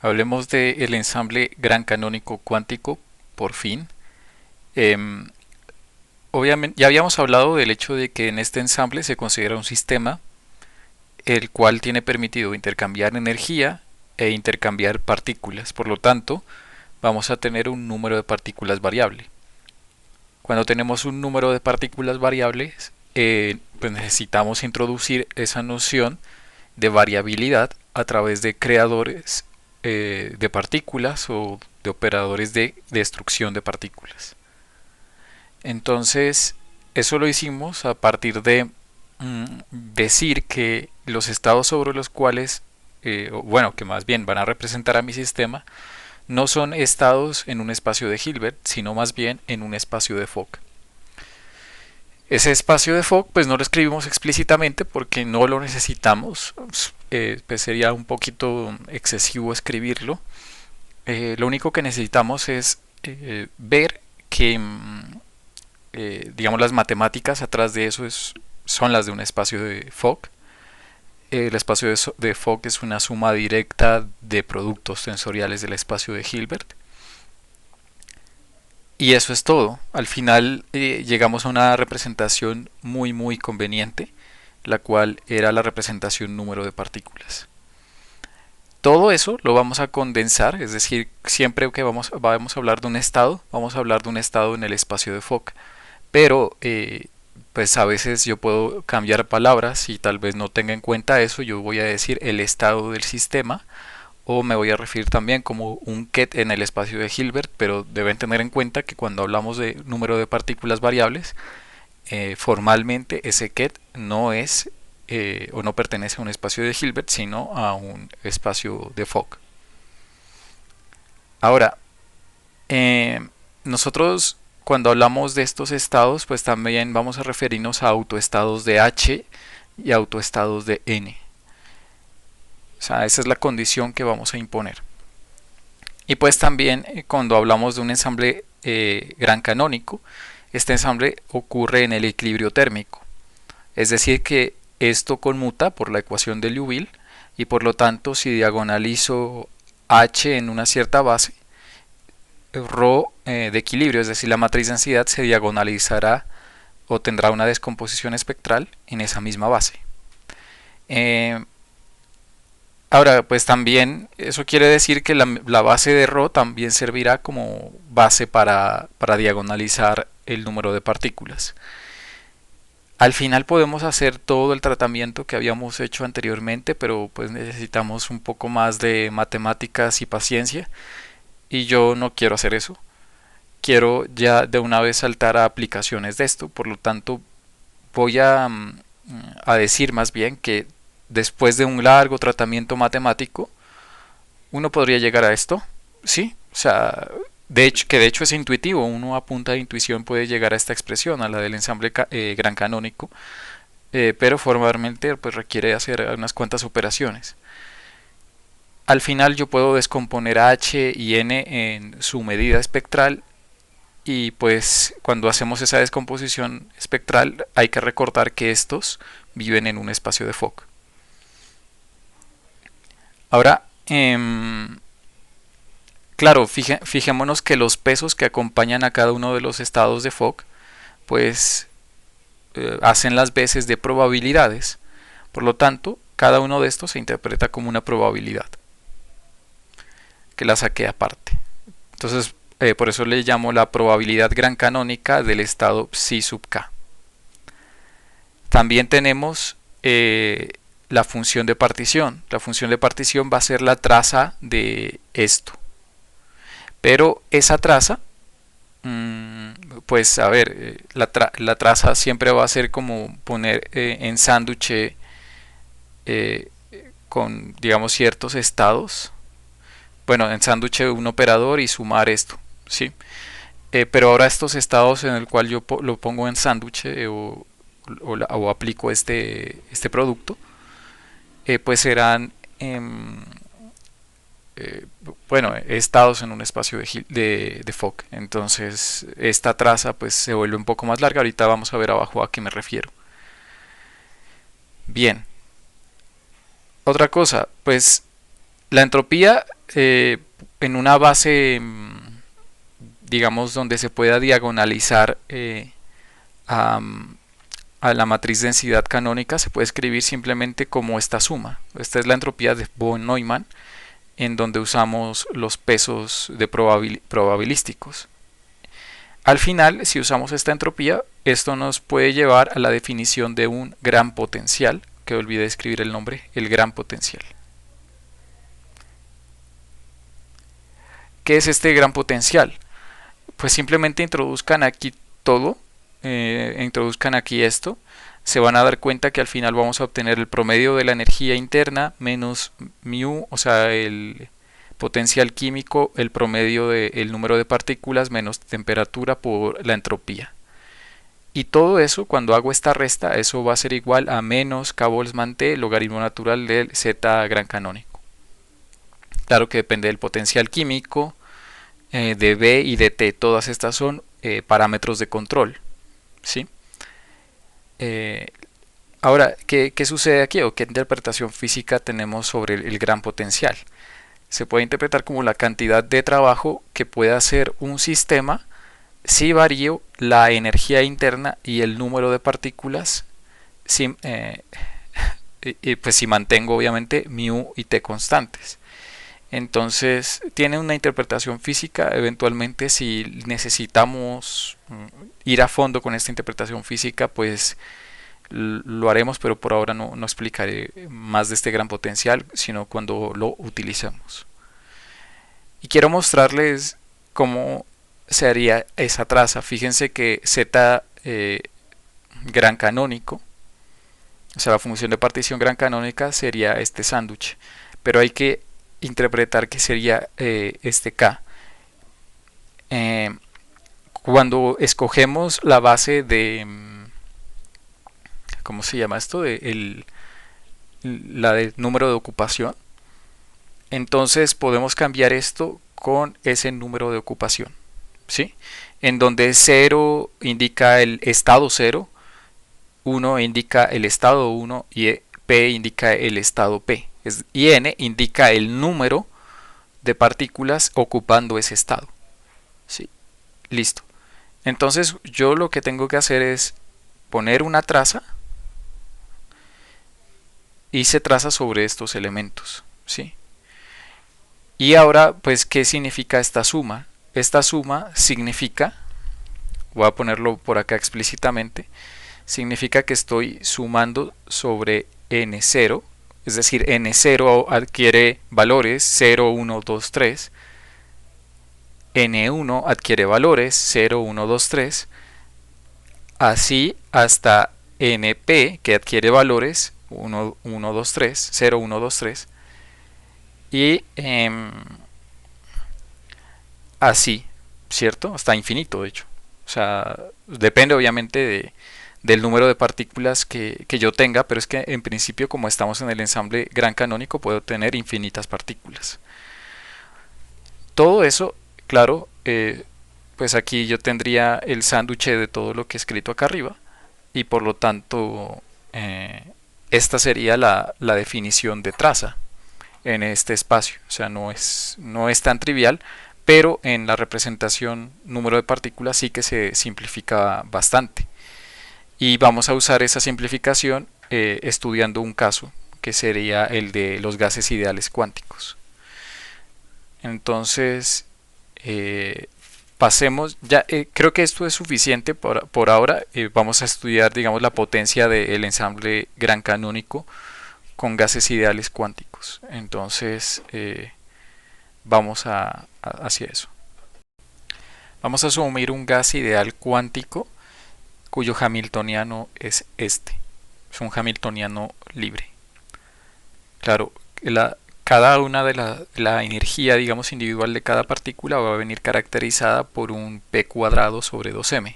Hablemos del ensamble gran canónico cuántico, por fin. Em, Obviamente, ya habíamos hablado del hecho de que en este ensamble se considera un sistema el cual tiene permitido intercambiar energía e intercambiar partículas. Por lo tanto, vamos a tener un número de partículas variable. Cuando tenemos un número de partículas variables, pues necesitamos introducir esa noción de variabilidad a través de creadores de partículas o de operadores de destrucción de partículas. Entonces, eso lo hicimos a partir de decir que los estados sobre los cuales, bueno, que más bien van a representar a mi sistema, no son estados en un espacio de Hilbert, sino más bien en un espacio de Fock. Ese espacio de Fock pues no lo escribimos explícitamente porque no lo necesitamos, pues sería un poquito excesivo escribirlo. Lo único que necesitamos es ver que digamos las matemáticas atrás de eso son las de un espacio de Fock. El espacio de Fock es una suma directa de productos tensoriales del espacio de Hilbert. Y eso es todo. Al final llegamos a una representación muy conveniente, la cual era la representación número de partículas. Todo eso lo vamos a condensar, es decir, siempre que vamos a hablar de un estado, vamos a hablar de un estado en el espacio de Fock. Pero pues a veces yo puedo cambiar palabras y tal vez no tenga en cuenta eso, yo voy a decir el estado del sistema o me voy a referir también como un ket en el espacio de Hilbert, pero deben tener en cuenta que cuando hablamos de número de partículas variables, formalmente ese ket no es o no pertenece a un espacio de Hilbert, sino a un espacio de Fock. Ahora, nosotros cuando hablamos de estos estados, pues también vamos a referirnos a autoestados de H y autoestados de N. O sea, esa es la condición que vamos a imponer. Y pues también cuando hablamos de un ensamble gran canónico, este ensamble ocurre en el equilibrio térmico. Es decir que esto conmuta por la ecuación de Liouville y por lo tanto si diagonalizo H en una cierta base, ρ de equilibrio, es decir, la matriz de densidad se diagonalizará o tendrá una descomposición espectral en esa misma base. Eh, Ahora, pues también eso quiere decir que la base de ρ también servirá como base para diagonalizar el número de partículas. Al final podemos hacer todo el tratamiento que habíamos hecho anteriormente, pero pues necesitamos un poco más de matemáticas y paciencia, y yo no quiero hacer eso. Quiero ya de una vez saltar a aplicaciones de esto, por lo tanto voy a decir más bien que después de un largo tratamiento matemático, uno podría llegar a esto, ¿sí? O sea, de hecho es intuitivo, uno a punta de intuición puede llegar a esta expresión, a la del ensamble gran canónico, pero formalmente pues requiere hacer unas cuantas operaciones. Al final yo puedo descomponer H y N en su medida espectral y pues cuando hacemos esa descomposición espectral hay que recordar que estos viven en un espacio de Fock. Ahora, claro, fijémonos que los pesos que acompañan a cada uno de los estados de Fock pues hacen las veces de probabilidades. Por lo tanto, cada uno de estos se interpreta como una probabilidad que la saqué aparte. Entonces, por eso le llamo la probabilidad gran canónica del estado psi sub k. También tenemos la función de partición. La función de partición va a ser la traza de esto. Pero esa traza, pues a ver, la traza siempre va a ser como poner en sándwich con, digamos, ciertos estados. Bueno, en sándwich un operador y sumar esto, ¿sí? Pero ahora estos estados en el cual yo lo pongo en sándwich o aplico este producto, pues serán eh, bueno, estados en un espacio de Fock. Entonces esta traza pues se vuelve un poco más larga. Ahorita vamos a ver abajo a qué me refiero. Bien, otra cosa, pues la entropía eh, en una base, digamos, donde se pueda diagonalizar a, a la matriz densidad canónica, se puede escribir simplemente como esta suma. Esta es la entropía de von Neumann, en donde usamos los pesos de probabilísticos. Al final, si usamos esta entropía, esto nos puede llevar a la definición de un gran potencial, que olvidé escribir el nombre, el gran potencial. ¿Qué es este gran potencial? Pues simplemente introduzcan aquí todo, introduzcan aquí esto, se van a dar cuenta que al final vamos a obtener el promedio de la energía interna menos mu, o sea, el potencial químico, el promedio del número de partículas menos temperatura por la entropía. Y todo eso, cuando hago esta resta, eso va a ser igual a menos k Boltzmann T logaritmo natural del z gran canónico. Claro que depende del potencial químico, de B y de T. Todas estas son parámetros de control. ¿Sí? Eh, Ahora, ¿qué sucede aquí o qué interpretación física tenemos sobre el gran potencial? Se puede interpretar como la cantidad de trabajo que puede hacer un sistema si varío la energía interna y el número de partículas, si, pues si mantengo obviamente mu y t constantes. Entonces tiene una interpretación física. Eventualmente, si necesitamos ir a fondo con esta interpretación física, pues lo haremos, pero por ahora no explicaré más de este gran potencial, sino cuando lo utilicemos. Y quiero mostrarles cómo se haría esa traza. Fíjense que z gran canónico, o sea, la función de partición gran canónica sería este sándwich, pero hay que interpretar que sería este k. Cuando escogemos la base de ¿cómo se llama esto? La del número de ocupación. Entonces podemos cambiar esto con ese número de ocupación, ¿sí? En donde 0 indica el estado 0, 1 indica el estado 1 y P indica el estado P. Y N indica el número de partículas ocupando ese estado. ¿Sí? Listo. Entonces yo lo que tengo que hacer es poner una traza y se traza sobre estos elementos. ¿Sí? Y ahora, pues, ¿qué significa esta suma? Esta suma significa, voy a ponerlo por acá explícitamente, significa que estoy sumando sobre n0, es decir, n0 adquiere valores 0, 1, 2, 3, n1 adquiere valores 0, 1, 2, 3, así hasta np que adquiere valores 1, 1, 2, 3, 0, 1, 2, 3, y así, ¿cierto? Hasta infinito, de hecho. O sea, depende obviamente del número de partículas que yo tenga, pero es que en principio, como estamos en el ensamble gran canónico, puedo tener infinitas partículas. Todo eso, claro, pues aquí yo tendría el sándwich de todo lo que he escrito acá arriba, y por lo tanto, esta sería la definición de traza en este espacio. O sea, no es tan trivial, pero en la representación número de partículas sí que se simplifica bastante. Y vamos a usar esa simplificación estudiando un caso que sería el de los gases ideales cuánticos. Entonces, pasemos, ya creo que esto es suficiente por ahora. Vamos a estudiar, digamos, la potencia del ensamble gran canónico con gases ideales cuánticos. Entonces, vamos hacia eso. Vamos a asumir un gas ideal cuántico cuyo hamiltoniano es este. Es un hamiltoniano libre. Claro, cada una de la energía, digamos, individual de cada partícula va a venir caracterizada por un p cuadrado sobre 2m.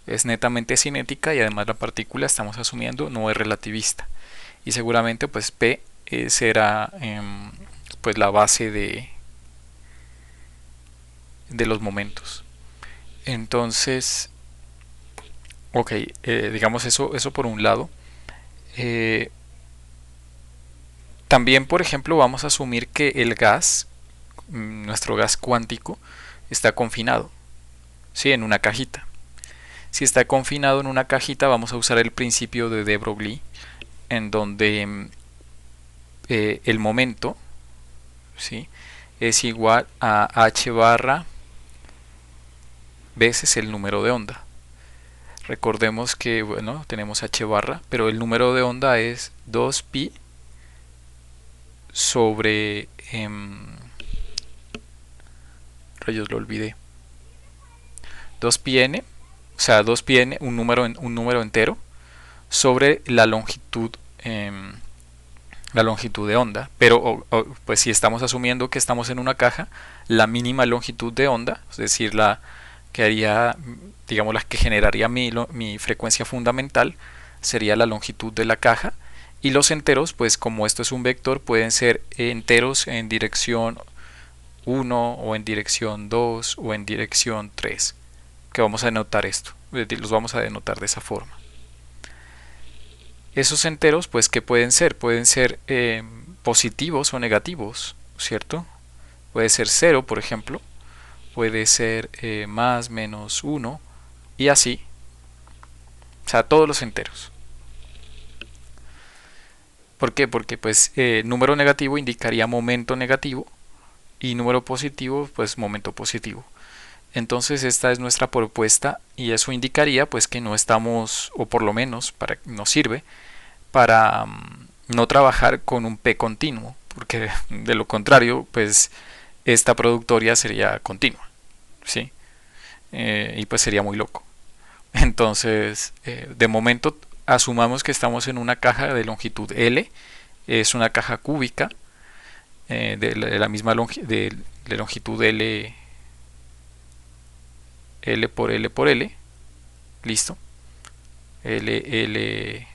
Es netamente cinética y además la partícula, estamos asumiendo, no es relativista. Y seguramente pues p será pues la base de los momentos. Entonces, ok, digamos eso por un lado. También, por ejemplo, vamos a asumir que el gas nuestro gas cuántico está confinado, ¿sí? En una cajita. Si está confinado en una cajita, vamos a usar el principio de de Broglie, en donde el momento, ¿sí?, es igual a h barra veces el número de onda. Recordemos que, bueno, tenemos h barra, pero el número de onda es 2pi sobre... rayos, lo olvidé. 2πn, o sea, 2πn, un número entero, sobre la longitud de onda. Pero pues si estamos asumiendo que estamos en una caja, la mínima longitud de onda, es decir, la que haría, digamos, la que generaría mi frecuencia fundamental, sería la longitud de la caja. Y los enteros, pues como esto es un vector, pueden ser enteros en dirección 1 o en dirección 2 o en dirección 3, que vamos a denotar esto, los vamos a denotar de esa forma. Esos enteros, pues, ¿qué pueden ser? Pueden ser positivos o negativos, ¿cierto? Puede ser 0, por ejemplo, puede ser más, menos 1 y así, o sea, todos los enteros. ¿Por qué? Porque pues número negativo indicaría momento negativo y número positivo pues momento positivo. Entonces esta es nuestra propuesta y eso indicaría pues que no estamos, o por lo menos nos sirve para no trabajar con un P continuo, porque de lo contrario pues esta productoria sería continua, ¿sí? Y pues sería muy loco. Entonces de momento asumamos que estamos en una caja de longitud L, es una caja cúbica de la misma de longitud L, L por L por L, listo, L, L,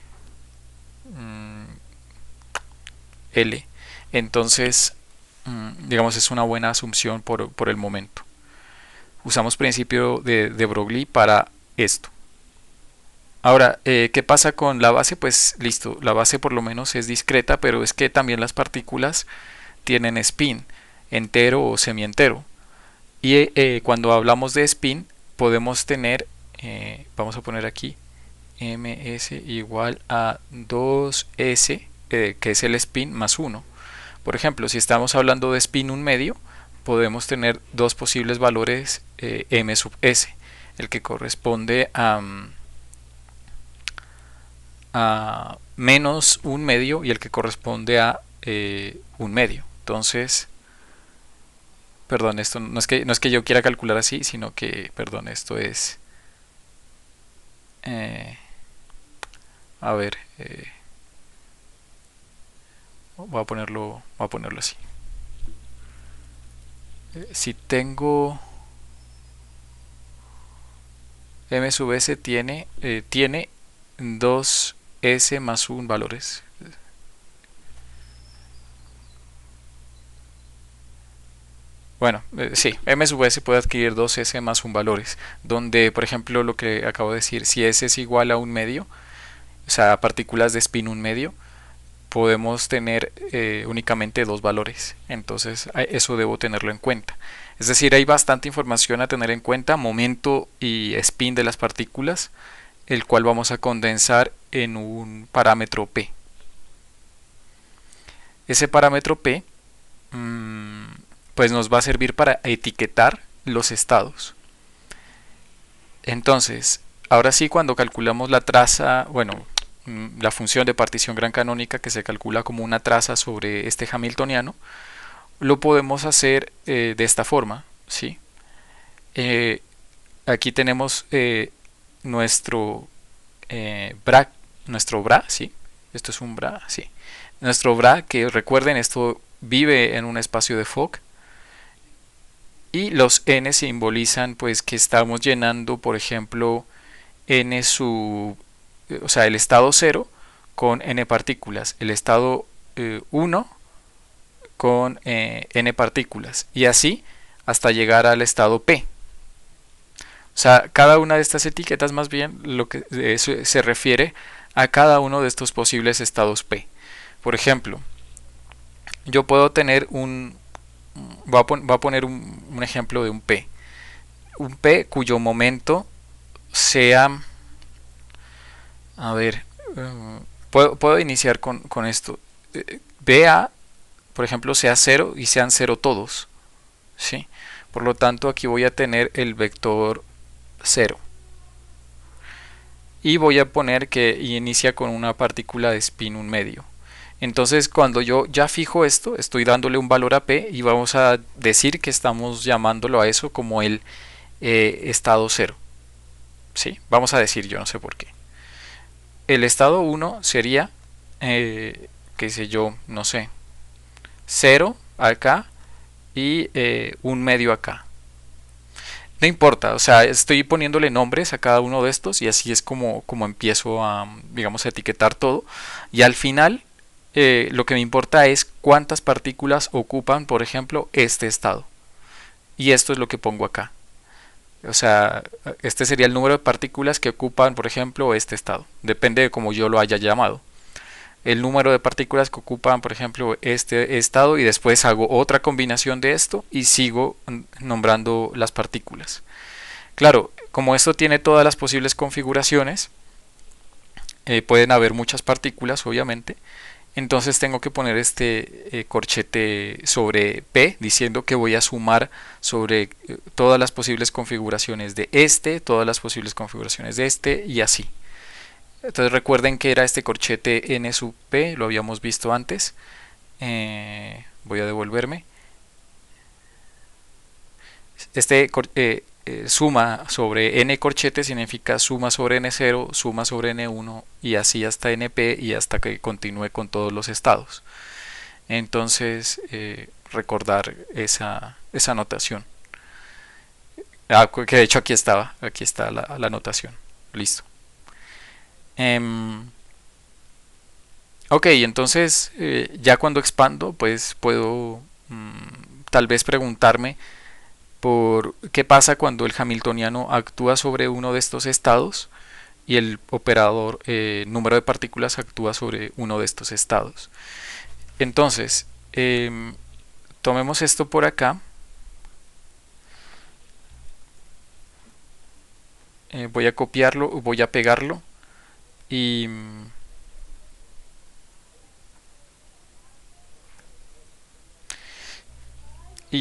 L. Entonces, digamos, es una buena asunción por el momento. Usamos principio de Broglie para esto. Ahora, ¿qué pasa con la base? Pues listo, la base por lo menos es discreta, pero es que también las partículas tienen spin, entero o semientero. Y cuando hablamos de spin, podemos tener, vamos a poner aquí, ms igual a 2s, que es el spin más 1. Por ejemplo, si estamos hablando de spin 1 medio, podemos tener dos posibles valores m sub s, el que corresponde a menos 1 medio y el que corresponde a 1 medio. Entonces, perdón, esto no es que yo quiera calcular así, sino que, perdón, esto es, eh, a ver, voy a ponerlo así. Si tengo m sub s tiene 2s más 1 valores. Bueno, sí, m sub s puede adquirir 2s más 1 valores, donde por ejemplo lo que acabo de decir, si s es igual a 1 medio, o sea, partículas de spin 1 medio, podemos tener únicamente dos valores. Entonces eso debo tenerlo en cuenta. Es decir, hay bastante información a tener en cuenta, momento y spin de las partículas, el cual vamos a condensar en un parámetro P. Ese parámetro P pues nos va a servir para etiquetar los estados. Entonces, ahora sí, cuando calculamos la traza, bueno, la función de partición gran canónica, que se calcula como una traza sobre este hamiltoniano, lo podemos hacer de esta forma, ¿sí? Aquí tenemos nuestro bra, ¿sí? Esto es un bra, ¿sí? Nuestro bra, que recuerden, esto vive en un espacio de Fock, y los n simbolizan pues que estamos llenando, por ejemplo, n sub, o sea, el estado 0 con n partículas, el estado 1 con n partículas, y así hasta llegar al estado P. O sea, cada una de estas etiquetas más bien lo que se refiere a cada uno de estos posibles estados P. Por ejemplo, yo puedo tener voy a poner un ejemplo de un P. Un P cuyo momento sea, a ver, puedo iniciar con esto. BA, por ejemplo, sea 0 y sean 0 todos, ¿sí? Por lo tanto, aquí voy a tener el vector 0. Y voy a poner que inicia con una partícula de spin 1 medio. Entonces, cuando yo ya fijo esto, estoy dándole un valor a P y vamos a decir que estamos llamándolo a eso como el estado 0. ¿Sí? Vamos a decir, yo no sé por qué. El estado 1 sería, qué sé yo, no sé, 0 acá y un medio acá. No importa, o sea, estoy poniéndole nombres a cada uno de estos y así es como empiezo a, digamos, a etiquetar todo. Y al final, lo que me importa es cuántas partículas ocupan, por ejemplo, este estado. Y esto es lo que pongo acá. O sea, este sería el número de partículas que ocupan, por ejemplo, este estado. Depende de cómo yo lo haya llamado. El número de partículas que ocupan, por ejemplo, este estado y después hago otra combinación de esto y sigo nombrando las partículas. Claro, como esto tiene todas las posibles configuraciones, pueden haber muchas partículas, obviamente. Entonces tengo que poner este corchete sobre P diciendo que voy a sumar sobre todas las posibles configuraciones de este, todas las posibles configuraciones de este y así. Entonces recuerden que era este corchete n sub P, lo habíamos visto antes. Voy a devolverme. Este suma sobre n corchete significa suma sobre n0, suma sobre n1 y así hasta np y hasta que continúe con todos los estados. Entonces recordar esa notación. Que de hecho aquí está la notación. Listo. Ok, entonces ya cuando expando pues puedo tal vez preguntarme por qué pasa cuando el hamiltoniano actúa sobre uno de estos estados y el operador número de partículas actúa sobre uno de estos estados. Entonces, tomemos esto por acá. Voy a copiarlo, voy a pegarlo y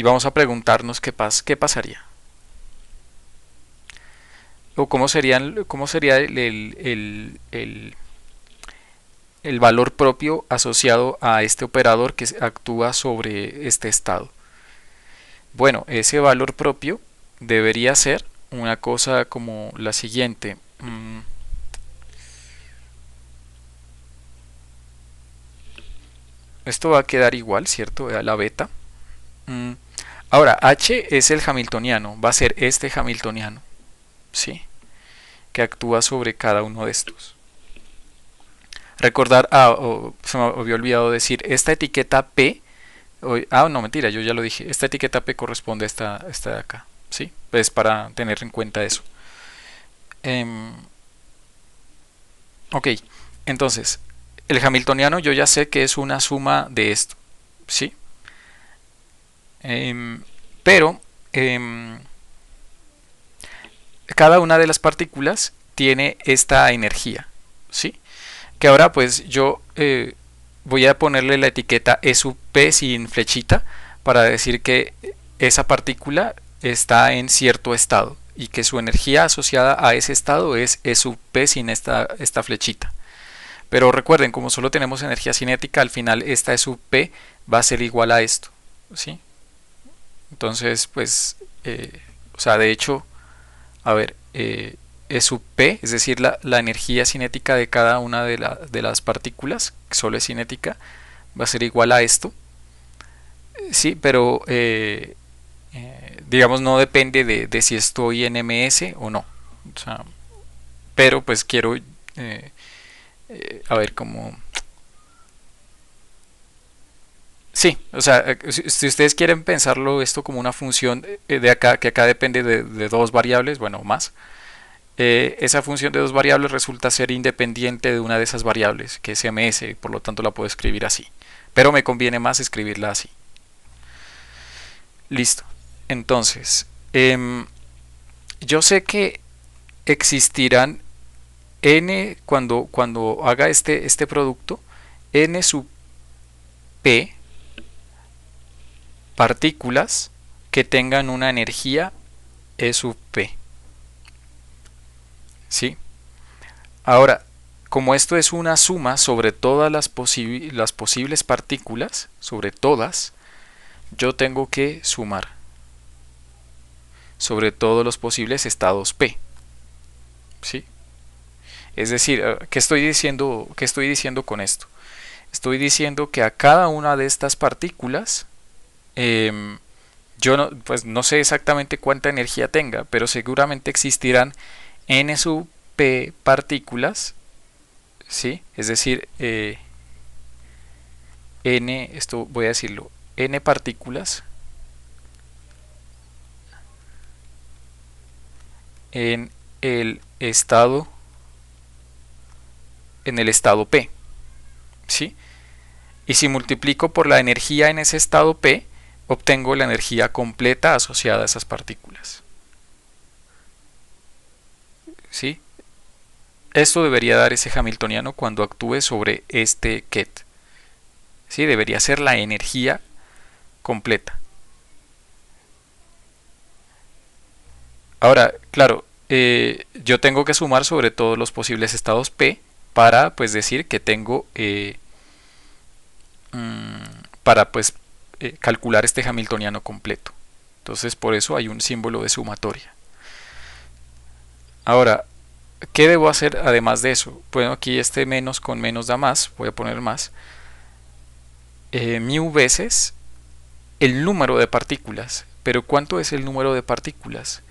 vamos a preguntarnos qué pasaría. O cómo sería el valor propio asociado a este operador que actúa sobre este estado. Bueno, ese valor propio debería ser una cosa como la siguiente. Esto va a quedar igual, ¿cierto? A la beta. Ahora, H es el hamiltoniano, va a ser este hamiltoniano, ¿sí? Que actúa sobre cada uno de estos. Recordar, se me había olvidado decir, esta etiqueta P, no, mentira, yo ya lo dije, esta etiqueta P corresponde a esta de acá, ¿sí? Pues para tener en cuenta eso. Ok, entonces, el hamiltoniano yo ya sé que es una suma de esto, ¿sí? Pero cada una de las partículas tiene esta energía, ¿sí? Que ahora pues yo voy a ponerle la etiqueta E sub P sin flechita para decir que esa partícula está en cierto estado y que su energía asociada a ese estado es E sub P sin esta flechita. Pero recuerden, como solo tenemos energía cinética, al final esta E sub P va a ser igual a esto, ¿sí? Entonces, pues, o sea, de hecho, a ver, E sub P, es decir, la energía cinética de cada una de las partículas, que solo es cinética, va a ser igual a esto. Sí, pero digamos no depende de si estoy en ms o no. O sea, pero pues quiero, a ver cómo... Sí, o sea, si ustedes quieren pensarlo esto como una función de acá, que acá depende de dos variables, bueno, más, esa función de dos variables resulta ser independiente de una de esas variables, que es ms, por lo tanto la puedo escribir así. Pero me conviene más escribirla así. Listo. Entonces, yo sé que existirán n, cuando haga este producto, n sub p partículas que tengan una energía E sub p. ¿Sí? Ahora, como esto es una suma sobre todas las posibles partículas, sobre todas, yo tengo que sumar sobre todos los posibles estados P. ¿Sí? Es decir, qué estoy diciendo con esto? Estoy diciendo que a cada una de estas partículas, yo no, pues no sé exactamente cuánta energía tenga, pero seguramente existirán n sub p partículas, ¿sí? Es decir, n, esto voy a decirlo, n partículas en el estado P, ¿sí? Y si multiplico por la energía en ese estado P, obtengo la energía completa asociada a esas partículas. ¿Sí? Esto debería dar ese hamiltoniano cuando actúe sobre este ket. ¿Sí? Debería ser la energía completa. Ahora, claro, yo tengo que sumar sobre todos los posibles estados P para pues decir que tengo para pues calcular este hamiltoniano completo. Entonces por eso hay un símbolo de sumatoria. Ahora, ¿qué debo hacer además de eso? Bueno, aquí este menos con menos da más, voy a poner más. Mu veces el número de partículas. Pero ¿cuánto es el número de partículas?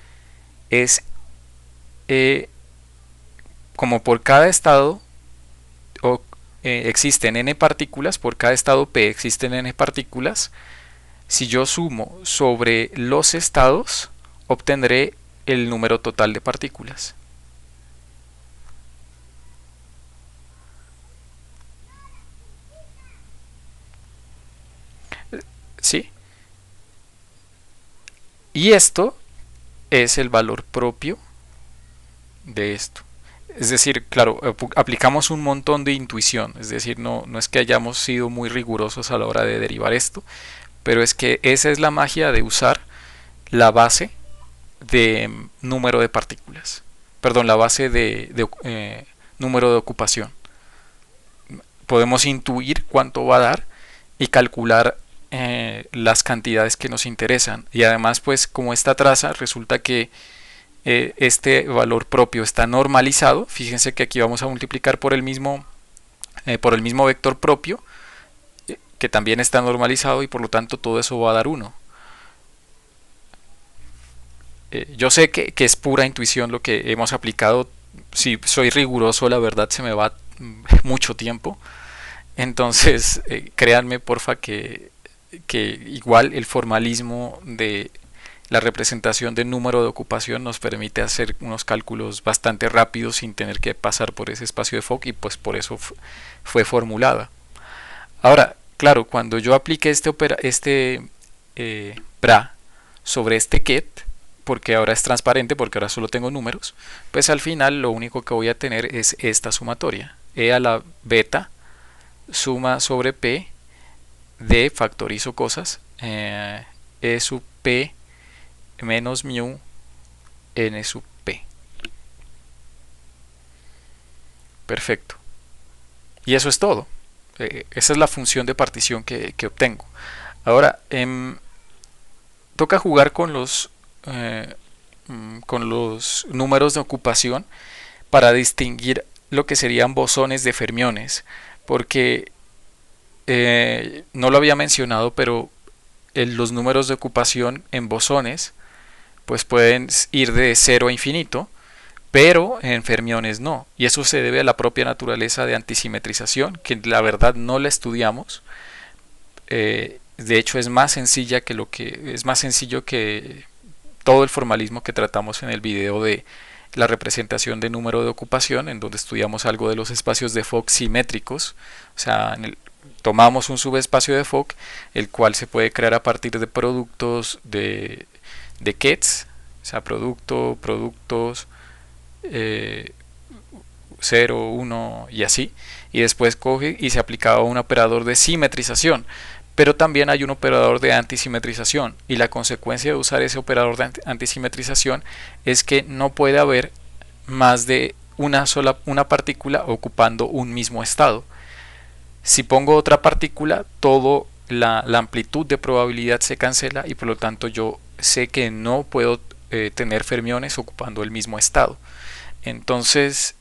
Es como por cada estado o, existen n partículas, por cada estado P existen n partículas. Si yo sumo sobre los estados, obtendré el número total de partículas. ¿Sí? Y esto es el valor propio de esto. Es decir, claro, aplicamos un montón de intuición, es decir, no es que hayamos sido muy rigurosos a la hora de derivar esto, pero es que esa es la magia de usar la base de número de partículas, perdón, la base de número de ocupación. Podemos intuir cuánto va a dar y calcular las cantidades que nos interesan. Y además, pues como esta traza resulta que este valor propio está normalizado, fíjense que aquí vamos a multiplicar por el mismo vector propio, que también está normalizado, y por lo tanto todo eso va a dar 1. Yo sé que es pura intuición lo que hemos aplicado. Si soy riguroso, la verdad se me va mucho tiempo. Entonces, créanme porfa que igual el formalismo de la representación de número de ocupación nos permite hacer unos cálculos bastante rápidos sin tener que pasar por ese espacio de Fock, y pues por eso fue formulada. Ahora, claro, cuando yo aplique este bra sobre este ket, porque ahora es transparente, porque ahora solo tengo números, pues al final lo único que voy a tener es esta sumatoria. E a la beta suma sobre p de, factorizo cosas, e sub p menos mu n sub p. Perfecto. Y eso es todo. Esa es la función de partición que obtengo. Ahora, toca jugar con los números de ocupación para distinguir lo que serían bosones de fermiones, porque no lo había mencionado, pero los números de ocupación en bosones pues pueden ir de 0 a infinito, pero en fermiones no, y eso se debe a la propia naturaleza de antisimetrización, que la verdad no la estudiamos. De hecho es más sencillo que todo el formalismo que tratamos en el video de la representación de número de ocupación, en donde estudiamos algo de los espacios de Fock simétricos, o sea, tomamos un subespacio de Fock, el cual se puede crear a partir de productos de Kets, o sea, productos, 0, 1 y así, y después coge y se aplicaba un operador de simetrización, pero también hay un operador de antisimetrización, y la consecuencia de usar ese operador de antisimetrización es que no puede haber más de una partícula ocupando un mismo estado. Si pongo otra partícula, todo la amplitud de probabilidad se cancela y por lo tanto yo sé que no puedo tener fermiones ocupando el mismo estado. Entonces,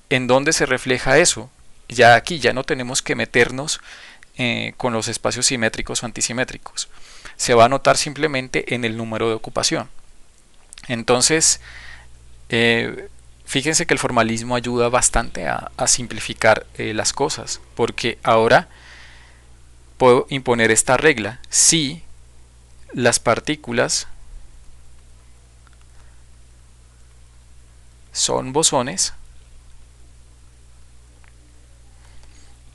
¿en dónde se refleja eso? Ya aquí ya no tenemos que meternos con los espacios simétricos o antisimétricos. Se va a notar simplemente en el número de ocupación. Entonces, eh, fíjense que el formalismo ayuda bastante a simplificar las cosas, porque ahora puedo imponer esta regla. Si las partículas son bosones,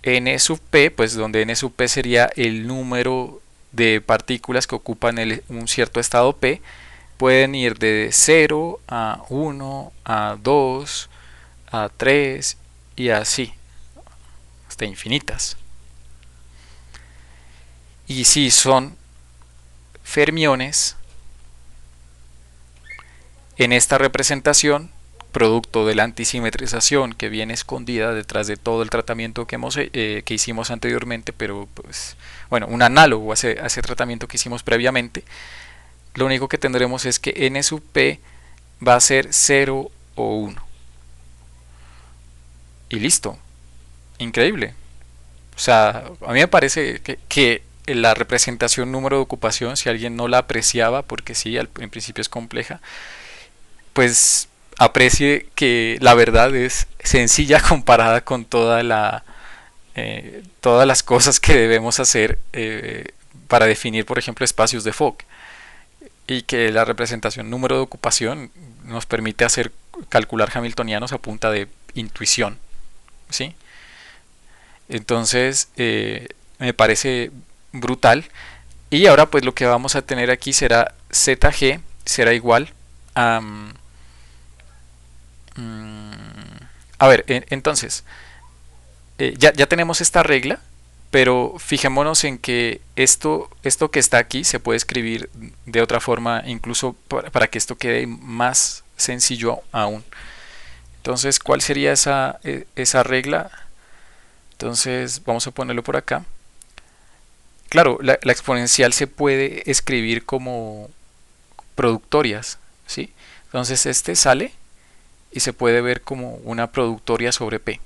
n sub p, pues donde n sub p sería el número de partículas que ocupan un cierto estado p, pueden ir de 0 a 1 a 2 a 3 y así hasta infinitas. Y si son fermiones, en esta representación, producto de la antisimetrización que viene escondida detrás de todo el tratamiento que hicimos anteriormente, pero pues bueno, un análogo a ese tratamiento que hicimos previamente, lo único que tendremos es que n sub p va a ser 0 o 1. Y listo. Increíble. O sea, a mí me parece que la representación número de ocupación, si alguien no la apreciaba, porque sí, en principio es compleja, pues aprecie que la verdad es sencilla comparada con todas las cosas que debemos hacer para definir, por ejemplo, espacios de Fock, y que la representación número de ocupación nos permite hacer calcular hamiltonianos a punta de intuición, ¿sí? Entonces, me parece brutal. Y ahora pues lo que vamos a tener aquí será ZG será igual a... a ver, entonces, ya tenemos esta regla, pero fijémonos en que esto que está aquí se puede escribir de otra forma, incluso para que esto quede más sencillo aún. Entonces, ¿cuál sería esa regla? Entonces, vamos a ponerlo por acá. Claro, la exponencial se puede escribir como productorias, ¿sí? Entonces, este sale y se puede ver como una productoria sobre P.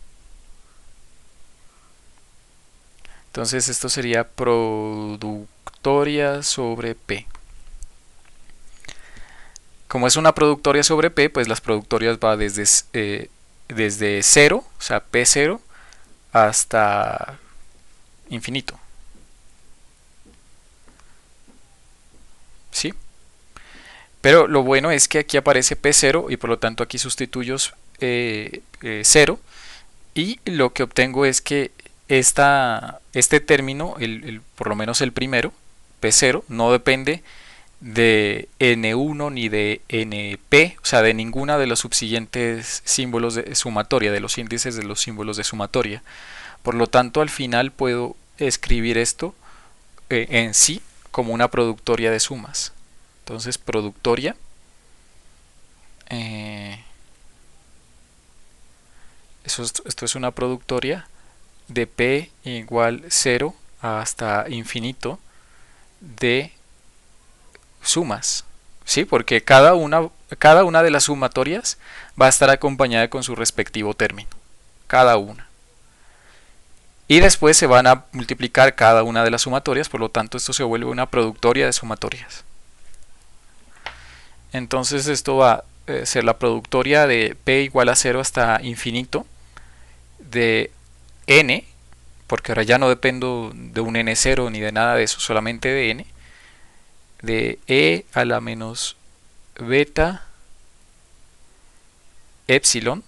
Entonces esto sería productoria sobre P. Como es una productoria sobre P, pues las productorias va desde 0, o sea, P0, hasta infinito. ¿Sí? Pero lo bueno es que aquí aparece P0 y por lo tanto aquí sustituyo 0, y lo que obtengo es que este término, por lo menos el primero, P0, no depende de N1 ni de NP, o sea, de ninguna de los subsiguientes símbolos de sumatoria, de los índices de los símbolos de sumatoria. Por lo tanto, al final puedo escribir esto en sí como una productoria de sumas. Entonces, productoria, eh, esto es una productoria de P igual 0 hasta infinito de sumas, ¿sí? Porque cada una de las sumatorias va a estar acompañada con su respectivo término, cada una. Y después se van a multiplicar cada una de las sumatorias, por lo tanto esto se vuelve una productoria de sumatorias. Entonces esto va a ser la productoria de P igual a 0 hasta infinito de n, porque ahora ya no dependo de un n0 ni de nada de eso, solamente de n, de e a la menos beta epsilon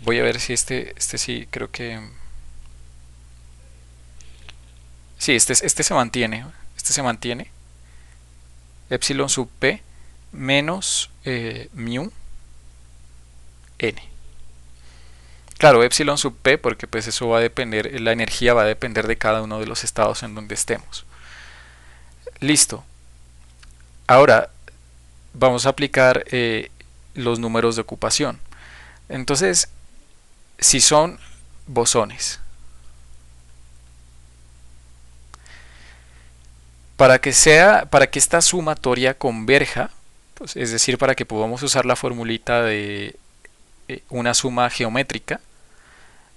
Voy a ver si este sí, creo que... Sí, este se mantiene. Este se mantiene. Epsilon sub p menos mu n. Claro, epsilon sub p porque pues eso va a depender, la energía va a depender de cada uno de los estados en donde estemos. Listo. Ahora vamos a aplicar los números de ocupación. Entonces, si son bosones, para que esta sumatoria converja, pues, es decir, para que podamos usar la formulita de una suma geométrica,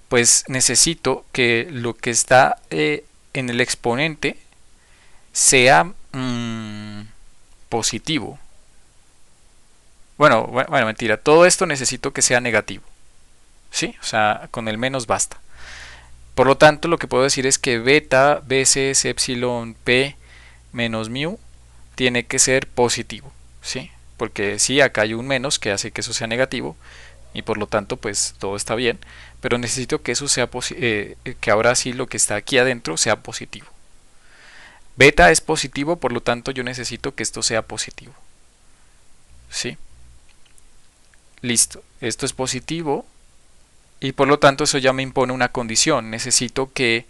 pues necesito que lo que está en el exponente sea positivo. Bueno, mentira, todo esto necesito que sea negativo, ¿sí? O sea, con el menos basta. Por lo tanto, lo que puedo decir es que beta veces epsilon p menos mu tiene que ser positivo, ¿sí? Porque sí, acá hay un menos que hace que eso sea negativo y por lo tanto pues todo está bien, pero necesito que eso sea que ahora sí lo que está aquí adentro sea positivo. Beta es positivo, por lo tanto yo necesito que esto sea positivo, ¿sí? Listo, esto es positivo y por lo tanto eso ya me impone una condición. Necesito que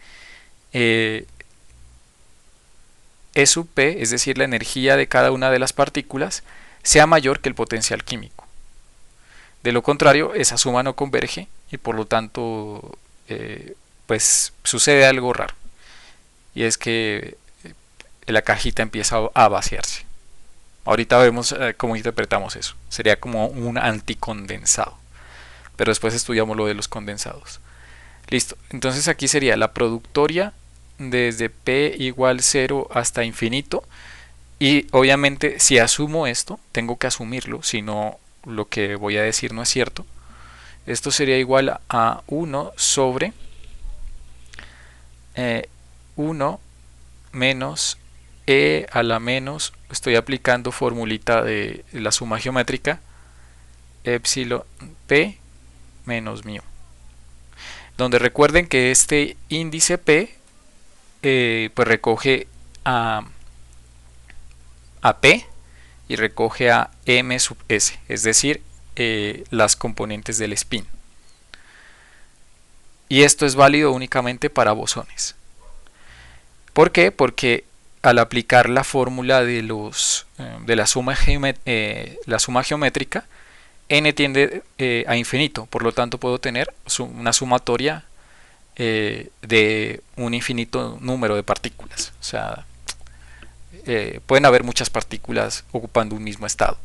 E sub P, es decir, la energía de cada una de las partículas, sea mayor que el potencial químico. De lo contrario, esa suma no converge y por lo tanto, pues sucede algo raro. Y es que la cajita empieza a vaciarse. Ahorita vemos cómo interpretamos eso. Sería como un anticondensado. Pero después estudiamos lo de los condensados. Listo. Entonces aquí sería la productoria desde P igual 0 hasta infinito. Y obviamente si asumo esto, tengo que asumirlo, si no lo que voy a decir no es cierto. Esto sería igual a 1 sobre 1 menos e a la menos, estoy aplicando formulita de la suma geométrica, epsilon p menos mu. Donde recuerden que este índice p pues recoge a p y recoge a m sub s, es decir, las componentes del spin. Y esto es válido únicamente para bosones. ¿Por qué? Porque al aplicar la fórmula de la suma geométrica, n tiende a infinito, por lo tanto puedo tener una sumatoria de un infinito número de partículas. O sea, pueden haber muchas partículas ocupando un mismo estado.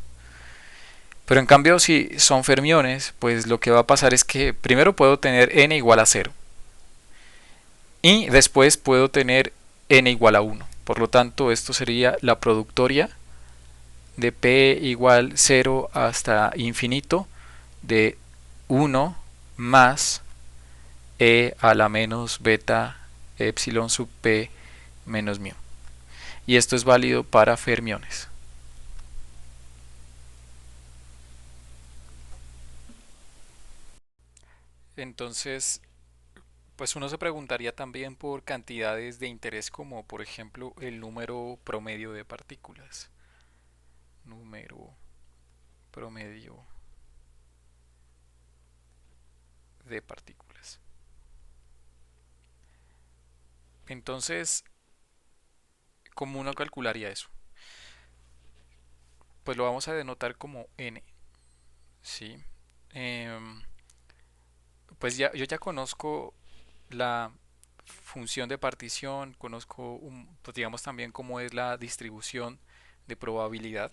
Pero en cambio, si son fermiones, pues lo que va a pasar es que primero puedo tener n igual a 0 y después puedo tener n igual a 1. Por lo tanto, esto sería la productoria de p igual 0 hasta infinito de 1 más e a la menos beta epsilon sub p menos mu. Y esto es válido para fermiones. Entonces, pues uno se preguntaría también por cantidades de interés como por ejemplo el número promedio de partículas. Número promedio de partículas. Entonces, ¿cómo uno calcularía eso? Pues lo vamos a denotar como n, ¿sí? Em, pues yo ya conozco la función de partición, conozco pues digamos también cómo es la distribución de probabilidad.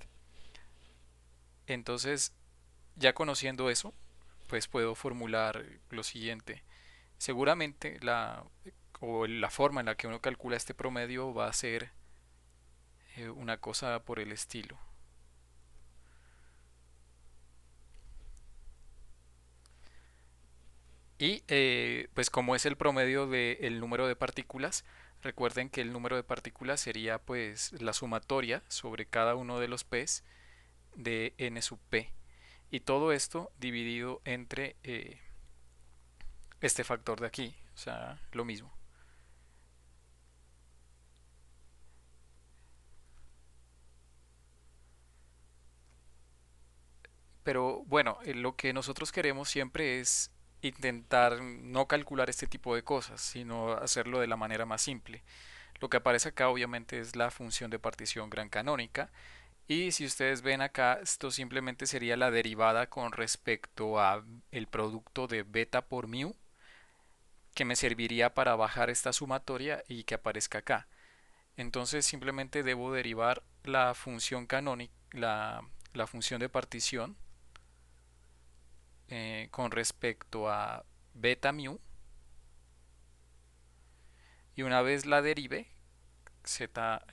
Entonces, ya conociendo eso, pues puedo formular lo siguiente. Seguramente la forma en la que uno calcula este promedio va a ser una cosa por el estilo. Y pues como es el promedio del número de partículas, recuerden que el número de partículas sería pues la sumatoria sobre cada uno de los p's de n sub p. Y todo esto dividido entre este factor de aquí, o sea, lo mismo. Pero bueno, lo que nosotros queremos siempre es intentar no calcular este tipo de cosas, sino hacerlo de la manera más simple. Lo que aparece acá obviamente es la función de partición gran canónica. Y si ustedes ven acá, esto simplemente sería la derivada con respecto a el producto de beta por mu, que me serviría para bajar esta sumatoria y que aparezca acá. Entonces simplemente debo derivar la función canónica, la función de partición con respecto a beta mu, y una vez la derive, z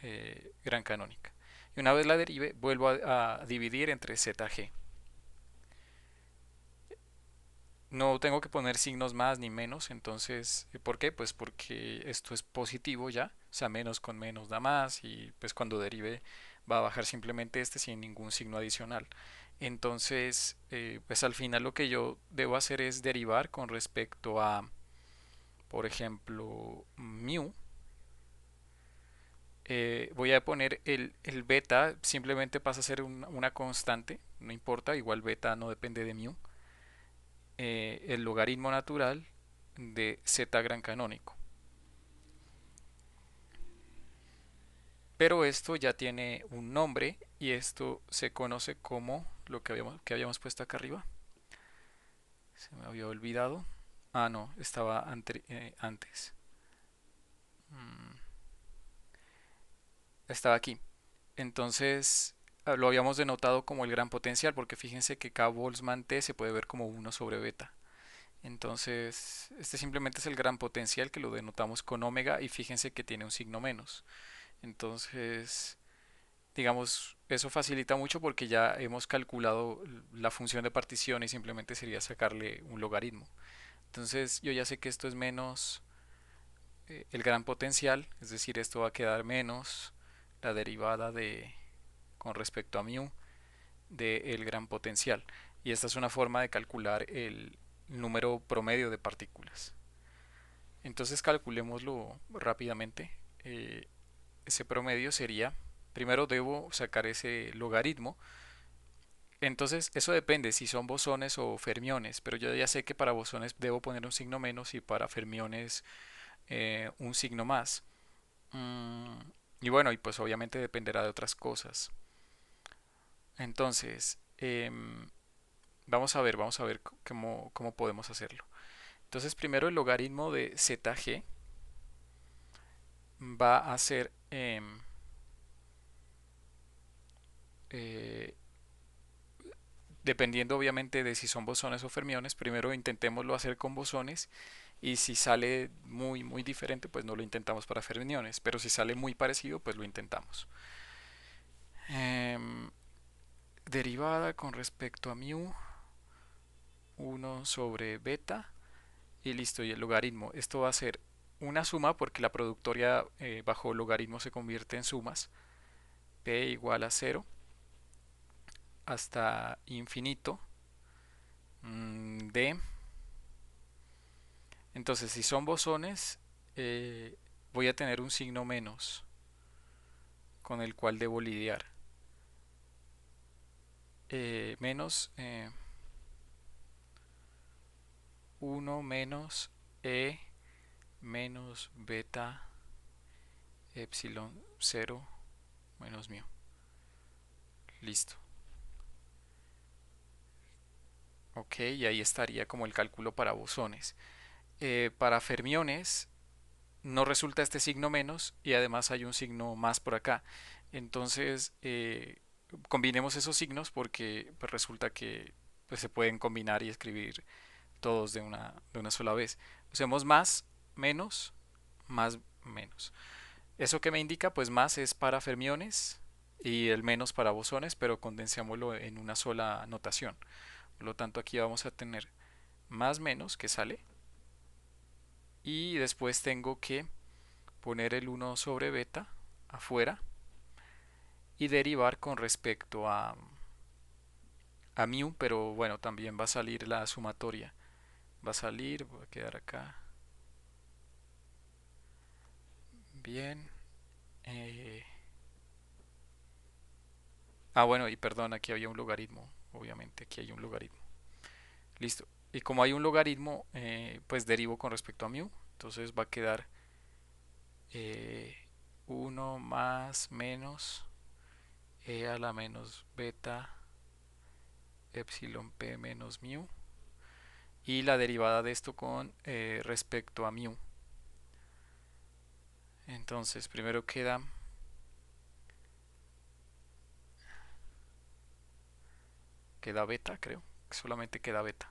gran canónica. Y una vez la derive, vuelvo a dividir entre zg. No tengo que poner signos más ni menos, entonces, ¿por qué? Pues porque esto es positivo ya, o sea, menos con menos da más, y pues cuando derive va a bajar simplemente este sin ningún signo adicional. Entonces, pues al final lo que yo debo hacer es derivar con respecto a, por ejemplo, mu. Voy a poner el beta, simplemente pasa a ser una constante, no importa, igual beta no depende de mu, el logaritmo natural de z gran canónico. Pero esto ya tiene un nombre y esto se conoce como lo que habíamos puesto acá arriba. Se me había olvidado. Ah, no, estaba antes. Mm, estaba aquí. Entonces lo habíamos denotado como el gran potencial porque fíjense que K Boltzmann T se puede ver como 1/beta. Entonces, este simplemente es el gran potencial que lo denotamos con omega y fíjense que tiene un signo menos. Entonces, digamos, eso facilita mucho porque ya hemos calculado la función de partición y simplemente sería sacarle un logaritmo. Entonces, yo ya sé que esto es menos el gran potencial, es decir, esto va a quedar menos la derivada de con respecto a mu de el gran potencial. Y esta es una forma de calcular el número promedio de partículas. Entonces calculémoslo rápidamente. Ese promedio sería, primero debo sacar ese logaritmo. Entonces eso depende si son bosones o fermiones, pero yo ya sé que para bosones debo poner un signo menos y para fermiones un signo más. Mm, y bueno, y pues obviamente dependerá de otras cosas. Entonces, vamos a ver cómo podemos hacerlo. Entonces, primero el logaritmo de zg va a ser eh, dependiendo obviamente de si son bosones o fermiones. Primero intentémoslo hacer con bosones y si sale muy diferente, pues no lo intentamos para fermiones, pero si sale muy parecido, pues lo intentamos. Em, Derivada con respecto a mu 1/beta y listo, y el logaritmo. Esto va a ser una suma porque la productoria bajo logaritmo se convierte en sumas. P igual a 0 hasta infinito de. Entonces, si son bosones, voy a tener un signo menos con el cual debo lidiar. Menos 1 menos E menos beta epsilon 0 menos mu. Listo. Ok, y ahí estaría como el cálculo para bosones. Para fermiones no resulta este signo menos y además hay un signo más por acá. Entonces, combinemos esos signos porque pues, resulta que pues, se pueden combinar y escribir todos de una sola vez. Usemos más, menos, más, menos. ¿Eso que me indica? Pues más es para fermiones y el menos para bosones, pero condensémoslo en una sola notación. Por lo tanto, aquí vamos a tener más menos que sale y después tengo que poner el 1/beta afuera y derivar con respecto a mu, pero bueno, también va a salir la sumatoria va a salir, va a quedar acá. Bien. eh, bueno, y perdón, aquí había un logaritmo. Obviamente aquí hay un logaritmo. Listo. Y como hay un logaritmo, pues derivo con respecto a mu. Entonces va a quedar eh, 1 más menos e a la menos beta epsilon p menos mu. Y la derivada de esto con respecto a mu. Entonces primero queda beta, creo. Solamente queda beta.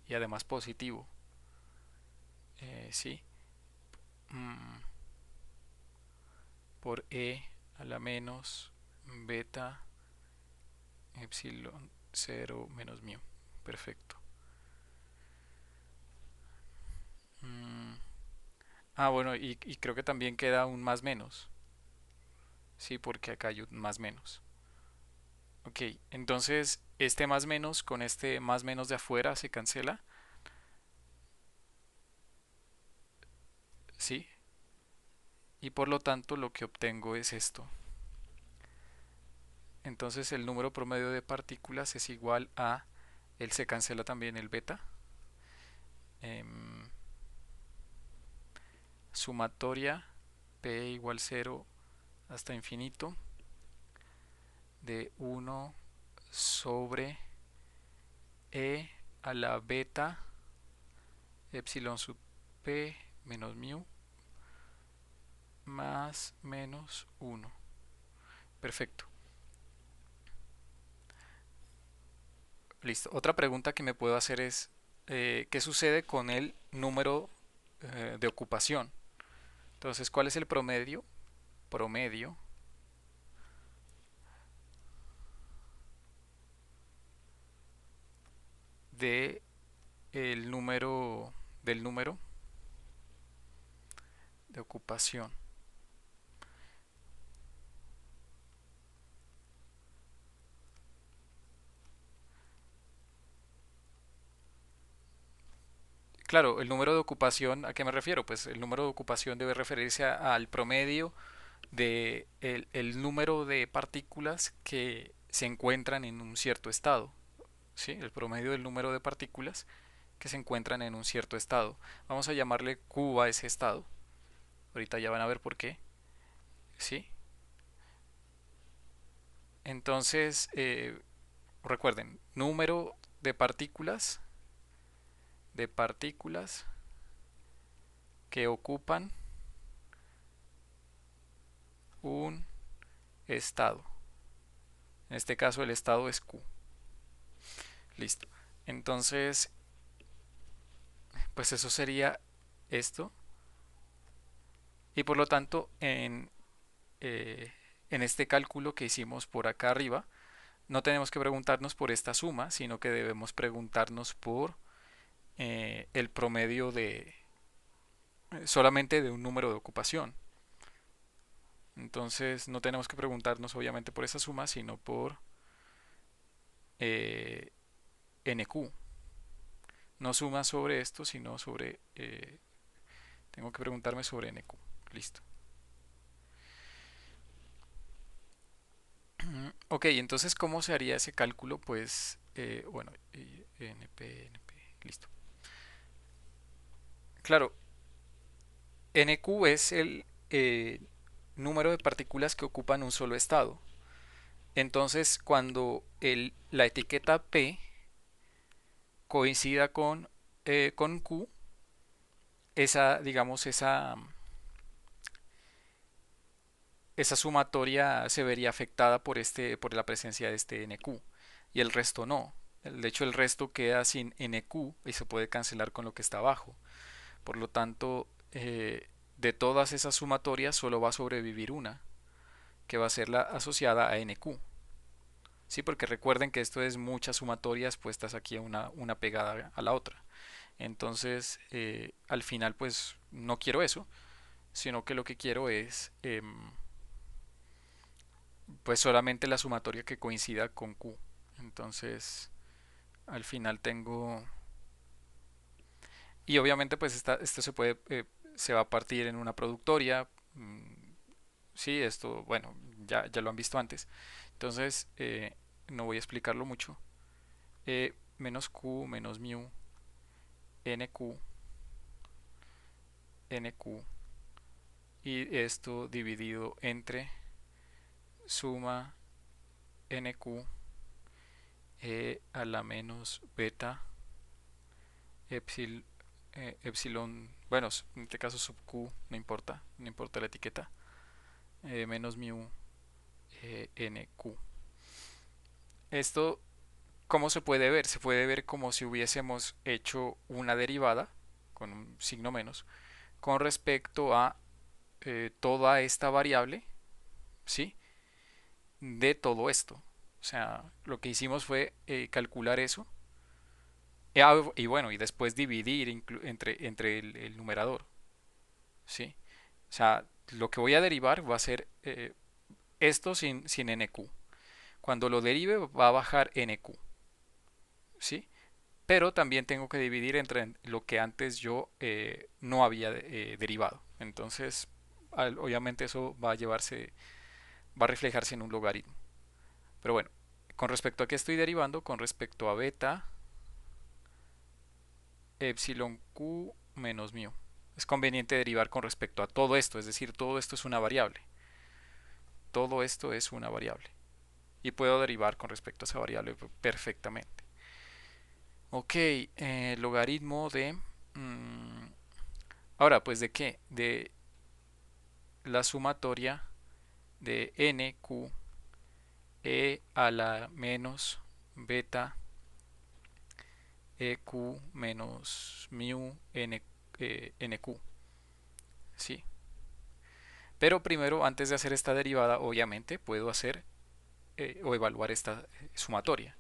Y además positivo. Sí. Mm, por e a la menos beta epsilon 0 menos mu. Perfecto. Mm, bueno, y creo que también queda un más menos. Sí, porque acá hay un más menos. Ok, entonces este más menos con este más menos de afuera se cancela. Sí. Y por lo tanto lo que obtengo es esto. Entonces el número promedio de partículas es igual a, él se cancela también el beta, em, sumatoria p igual 0 hasta infinito de 1 sobre e a la beta epsilon sub p menos mu más menos 1. Perfecto. Listo. Otra pregunta que me puedo hacer es, ¿qué sucede con el número de ocupación? Entonces, ¿cuál es el promedio de el número del número de ocupación? Claro, el número de ocupación, ¿a qué me refiero? Pues el número de ocupación debe referirse al promedio de el número de partículas que se encuentran en un cierto estado. ¿Sí? El promedio del número de partículas que se encuentran en un cierto estado. Vamos a llamarle Q a ese estado. Ahorita ya van a ver por qué. ¿Sí? Entonces, recuerden, número de partículas que ocupan un estado. En este caso el estado es Q. Listo. Entonces, pues eso sería esto. Y por lo tanto, en este cálculo que hicimos por acá arriba, no tenemos que preguntarnos por esta suma, sino que debemos preguntarnos por el promedio de solamente de un número de ocupación. Entonces no tenemos que preguntarnos obviamente por esa suma, sino por eh, NQ. No suma sobre esto, sino sobre... tengo que preguntarme sobre NQ. Listo. Ok, entonces ¿cómo se haría ese cálculo? Pues, bueno, NP, listo. Claro, NQ es el número de partículas que ocupan un solo estado. Entonces, cuando la etiqueta P coincida con Q, digamos, esa sumatoria se vería afectada por la presencia de este NQ y el resto no. De hecho, el resto queda sin NQ y se puede cancelar con lo que está abajo. Por lo tanto, de todas esas sumatorias solo va a sobrevivir una, que va a ser la asociada a NQ. Sí, porque recuerden que esto es muchas sumatorias puestas aquí una pegada a la otra. Entonces, al final, pues no quiero eso, sino que lo que quiero es, pues solamente la sumatoria que coincida con Q. Entonces, al final tengo Y obviamente pues esto se va a partir en una productoria. Sí, esto, bueno, ya lo han visto antes. Entonces, no voy a explicarlo mucho. Menos q menos mu nq nq y esto dividido entre suma nq a la menos beta epsilon, epsilon, bueno, en este caso sub q, no importa la etiqueta, menos mu nq. Esto, ¿cómo se puede ver? Se puede ver como si hubiésemos hecho una derivada con un signo menos con respecto a toda esta variable, ¿sí? De todo esto. O sea, lo que hicimos fue calcular eso y bueno, y después dividir entre el numerador, ¿sí? O sea, lo que voy a derivar va a ser esto sin nq. Cuando lo derive va a bajar nq, ¿sí? Pero también tengo que dividir entre lo que antes yo no había derivado. Entonces, obviamente eso va a reflejarse en un logaritmo. Pero bueno, con respecto a qué estoy derivando, con respecto a beta epsilon q menos mu. Es conveniente derivar con respecto a todo esto, es decir, todo esto es una variable. Todo esto es una variable. Y puedo derivar con respecto a esa variable perfectamente. Ok, logaritmo de... mm, ahora, pues ¿de qué? De la sumatoria de nq a la menos beta eq menos mu nq. Sí. Pero primero, antes de hacer esta derivada, obviamente puedo hacer o evaluar esta sumatoria.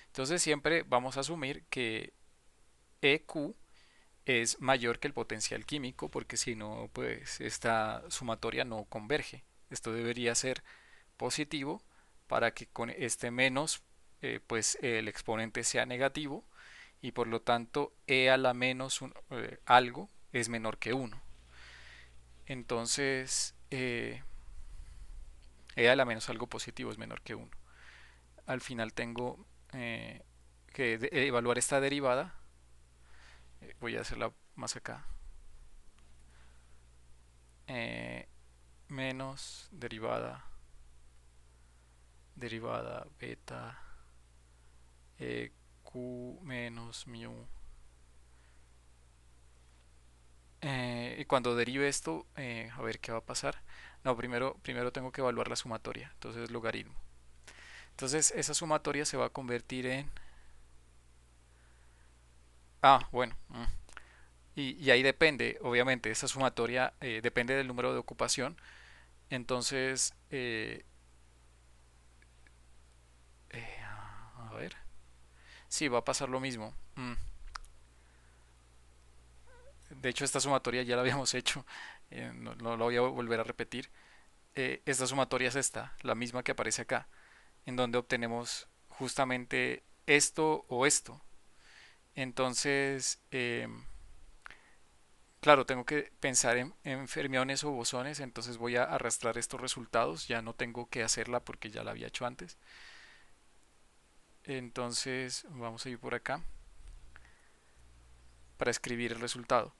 Entonces siempre vamos a asumir que EQ es mayor que el potencial químico, porque si no, pues esta sumatoria no converge. Esto debería ser positivo para que con este menos, pues el exponente sea negativo y por lo tanto E a la menos algo es menor que uno. Entonces, E a la menos algo positivo es menor que uno. Al final tengo que evaluar esta derivada. Voy a hacerla más acá. Eh, Menos derivada beta q menos mu. Y cuando derive esto, a ver qué va a pasar. No, primero tengo que evaluar la sumatoria. Entonces logaritmo. Entonces esa sumatoria se va a convertir en... Ah, bueno. Y ahí depende, obviamente, esa sumatoria depende del número de ocupación. Entonces, a ver. Sí, va a pasar lo mismo. De hecho, esta sumatoria ya la habíamos hecho. No la voy a volver a repetir. Esta sumatoria es esta, la misma que aparece acá, en donde obtenemos justamente esto o esto. Entonces, claro, tengo que pensar en fermiones o bosones, entonces voy a arrastrar estos resultados. Ya no tengo que hacerla porque ya la había hecho antes. Entonces, vamos a ir por acá para escribir el resultado.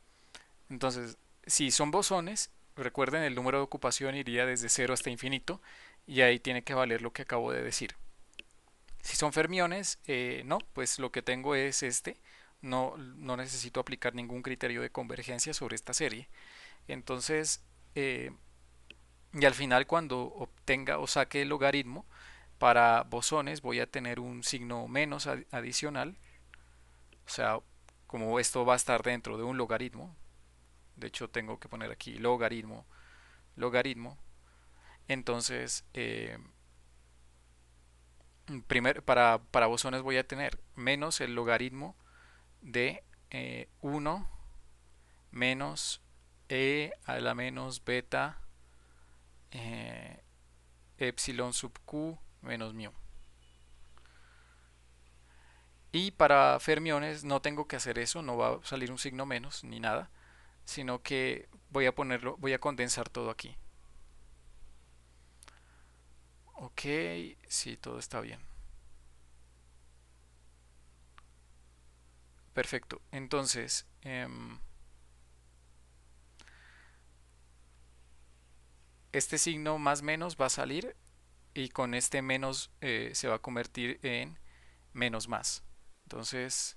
Entonces, si son bosones, recuerden el número de ocupación iría desde cero hasta infinito y ahí tiene que valer lo que acabo de decir. Si son fermiones, no, pues lo que tengo es este. No necesito aplicar ningún criterio de convergencia sobre esta serie. Entonces, eh, y al final cuando obtenga o saque el logaritmo, para bosones voy a tener un signo menos adicional. O sea, como esto va a estar dentro de un logaritmo, de hecho tengo que poner aquí logaritmo, logaritmo. Entonces, para bosones voy a tener menos el logaritmo de 1 menos e a la menos beta eh, epsilon sub q menos mu. Y para fermiones no tengo que hacer eso, no va a salir un signo menos ni nada, sino que voy a ponerlo, voy a condensar todo aquí. Ok, sí, todo está bien. Perfecto. Entonces, este signo más menos va a salir y con este menos se va a convertir en menos más. Entonces,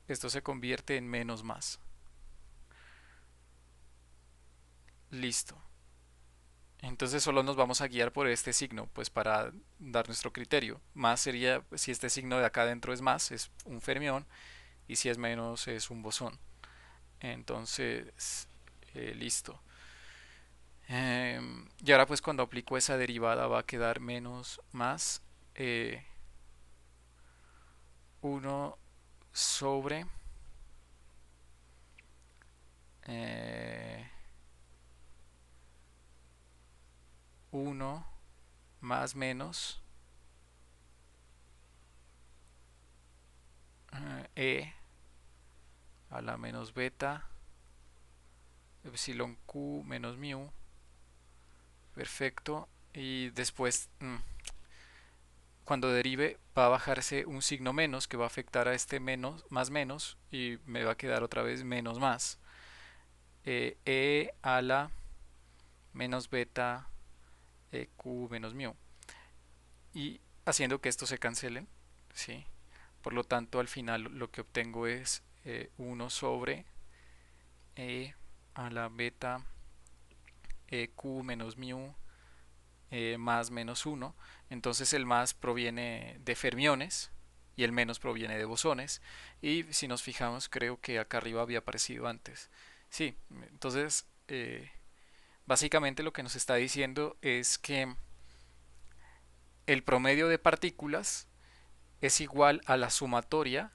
esto se convierte en menos más. Listo. Entonces solo nos vamos a guiar por este signo, pues para dar nuestro criterio. Más sería, si este signo de acá adentro es más, es un fermión, y si es menos, es un bosón. Entonces, listo. Y ahora pues cuando aplico esa derivada va a quedar menos más 1 sobre eh, 1 más menos e a la menos beta epsilon q menos mu. Perfecto. Y después, cuando derive, va a bajarse un signo menos que va a afectar a este menos más menos y me va a quedar otra vez menos más. E a la menos beta q menos mu. Y haciendo que estos se cancelen, ¿sí? Por lo tanto, al final lo que obtengo es 1 sobre e a la beta q menos mu más menos uno. Entonces el más proviene de fermiones y el menos proviene de bosones. Y si nos fijamos, creo que acá arriba había aparecido antes. Sí, entonces básicamente lo que nos está diciendo es que el promedio de partículas es igual a la sumatoria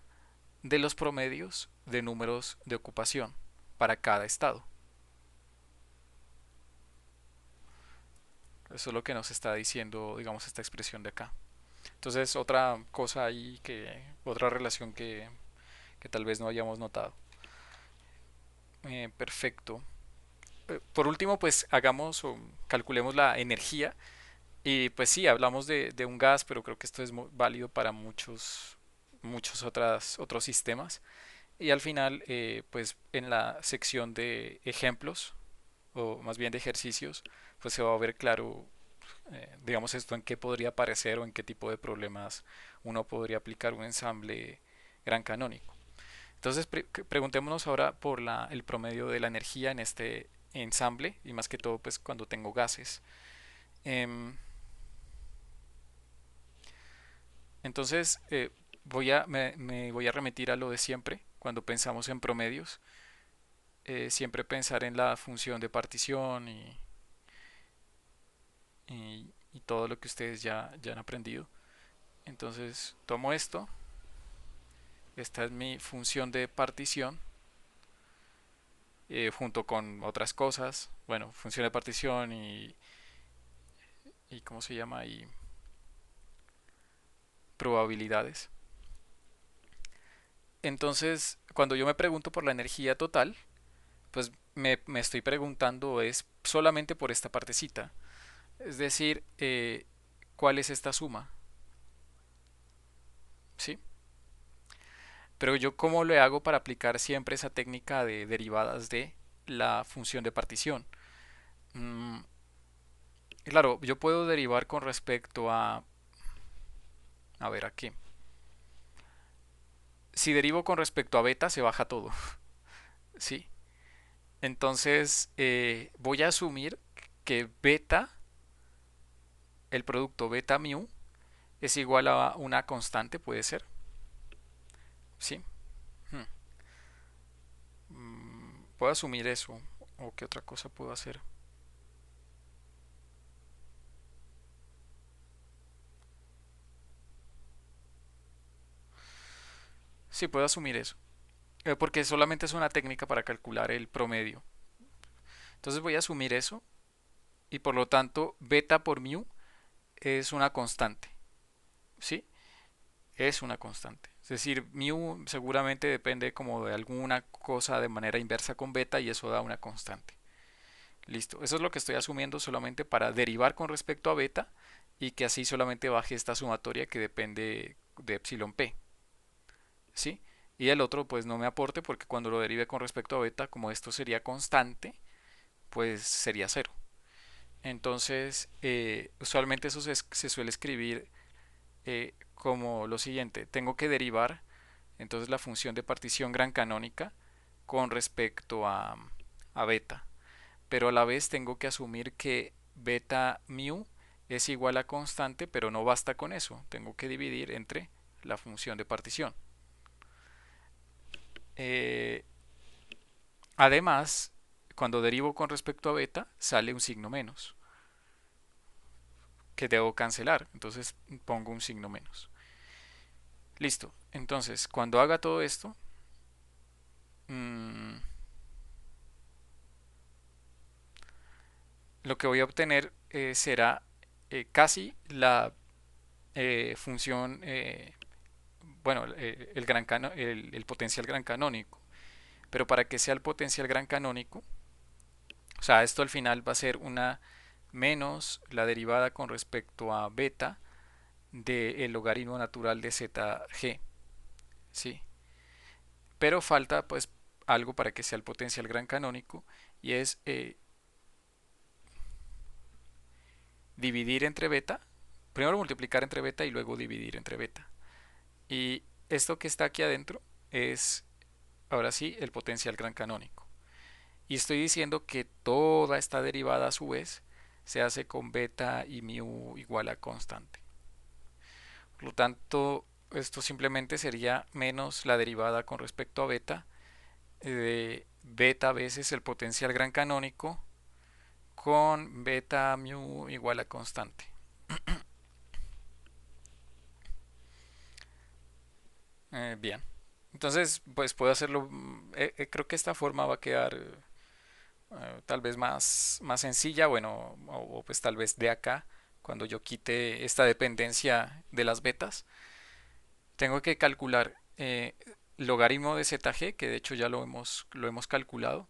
de los promedios de números de ocupación para cada estado. Eso es lo que nos está diciendo, digamos, esta expresión de acá. Entonces, otra cosa ahí otra relación que tal vez no hayamos notado. Perfecto. Por último, pues hagamos o calculemos la energía. Y pues sí, hablamos de un gas, pero creo que esto es válido para muchos otros sistemas. Y al final, pues en la sección de ejemplos, o más bien de ejercicios, pues se va a ver claro, digamos, esto en qué podría aparecer o en qué tipo de problemas uno podría aplicar un ensamble gran canónico. Entonces preguntémonos ahora por el promedio de la energía en este ensamble y más que todo pues cuando tengo gases. Em, entonces me voy a remitir a lo de siempre cuando pensamos en promedios. Siempre pensar en la función de partición y todo lo que ustedes ya han aprendido. Entonces tomo esto, esta es mi función de partición junto con otras cosas, bueno, función de partición y ¿cómo se llama? Y probabilidades. Entonces, cuando yo me pregunto por la energía total, pues me estoy preguntando es solamente por esta partecita. Es decir, ¿cuál es esta suma? ¿Sí? Pero yo cómo le hago para aplicar siempre esa técnica de derivadas de la función de partición. Mm, claro, yo puedo derivar con respecto a ver, ¿a qué? Si derivo con respecto a beta, se baja todo, ¿sí? Entonces, voy a asumir que beta, el producto beta mu, es igual a una constante, puede ser, ¿sí? Hmm. Puedo asumir eso, o qué otra cosa puedo hacer. Sí, puedo asumir eso, porque solamente es una técnica para calcular el promedio. Entonces voy a asumir eso, y por lo tanto, beta por mu es una constante, ¿sí? es una constante. Es decir, mu seguramente depende como de alguna cosa de manera inversa con beta y eso da una constante. Listo, eso es lo que estoy asumiendo solamente para derivar con respecto a beta y que así solamente baje esta sumatoria que depende de epsilon p, ¿sí? Y el otro pues no me aporte porque cuando lo derive con respecto a beta, como esto sería constante, pues sería cero. Entonces, usualmente eso se suele escribir como lo siguiente. Tengo que derivar entonces la función de partición gran canónica con respecto a beta. Pero a la vez tengo que asumir que beta mu es igual a constante, pero no basta con eso. Tengo que dividir entre la función de partición. Eh, Además, cuando derivo con respecto a beta, sale un signo menos, que debo cancelar. Entonces pongo un signo menos. Listo. Entonces, cuando haga todo esto, mmm, lo que voy a obtener será casi la función, bueno, el potencial gran canónico. Pero para que sea el potencial gran canónico, o sea, esto al final va a ser una menos la derivada con respecto a beta del logaritmo natural de zg, ¿sí? Pero falta pues algo para que sea el potencial gran canónico y es dividir entre beta, primero multiplicar entre beta y luego dividir entre beta. Y esto que está aquí adentro es ahora sí el potencial gran canónico. Y estoy diciendo que toda esta derivada a su vez se hace con beta y mu igual a constante. Por lo tanto, esto simplemente sería menos la derivada con respecto a beta de beta veces el potencial gran canónico con beta mu igual a constante. Bien. Entonces, pues puedo hacerlo. Creo que esta forma va a quedar tal vez más sencilla. Bueno, o pues tal vez de acá, cuando yo quite esta dependencia de las betas, tengo que calcular logaritmo de zg, que de hecho ya lo hemos calculado,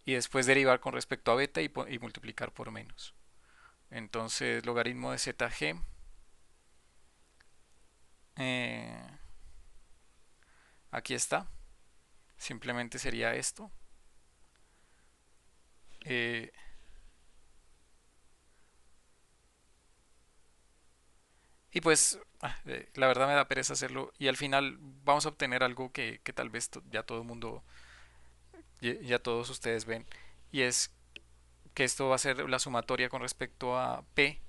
y después derivar con respecto a beta y multiplicar por menos. Entonces, logaritmo de zg, eh, aquí está, simplemente sería esto. Eh, y pues, la verdad me da pereza hacerlo, y al final vamos a obtener algo que tal vez ya todo el mundo, ya todos ustedes ven, y es que esto va a ser la sumatoria con respecto a P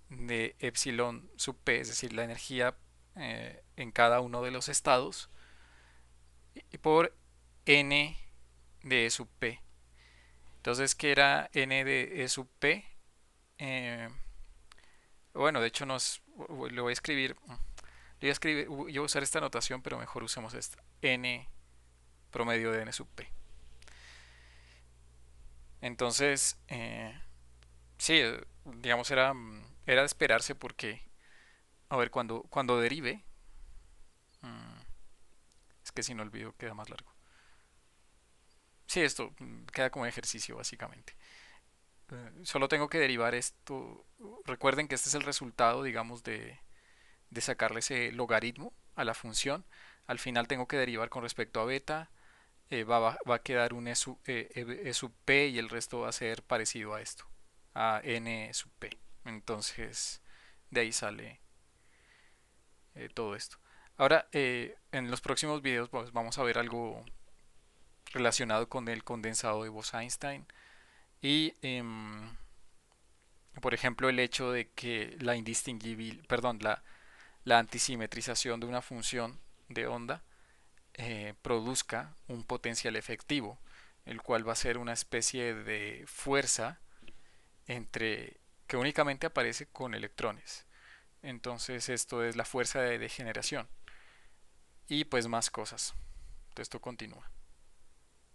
de epsilon sub P, es decir, la energía en cada uno de los estados, y por N de E sub P. Entonces, ¿qué era N de E sub P? Eh, bueno, de hecho lo voy a escribir. Yo voy a usar esta notación, pero mejor usemos esta. N promedio de N sub P. Entonces, sí, digamos, era de esperarse porque, a ver, cuando derive, mm, es que si no olvido queda más largo. Sí, esto queda como ejercicio básicamente. Solo tengo que derivar esto. Recuerden que este es el resultado, digamos, de sacarle ese logaritmo a la función. Al final tengo que derivar con respecto a beta. Va a quedar un e sub p y el resto va a ser parecido a esto, a n sub p. Entonces, de ahí sale todo esto. Ahora, en los próximos videos pues, vamos a ver algo relacionado con el condensado de Bose-Einstein y, por ejemplo, el hecho de que la indistinguible, perdón, la antisimetrización de una función de onda produzca un potencial efectivo, el cual va a ser una especie de fuerza entre que únicamente aparece con electrones. Entonces esto es la fuerza de degeneración y pues más cosas. Esto continúa.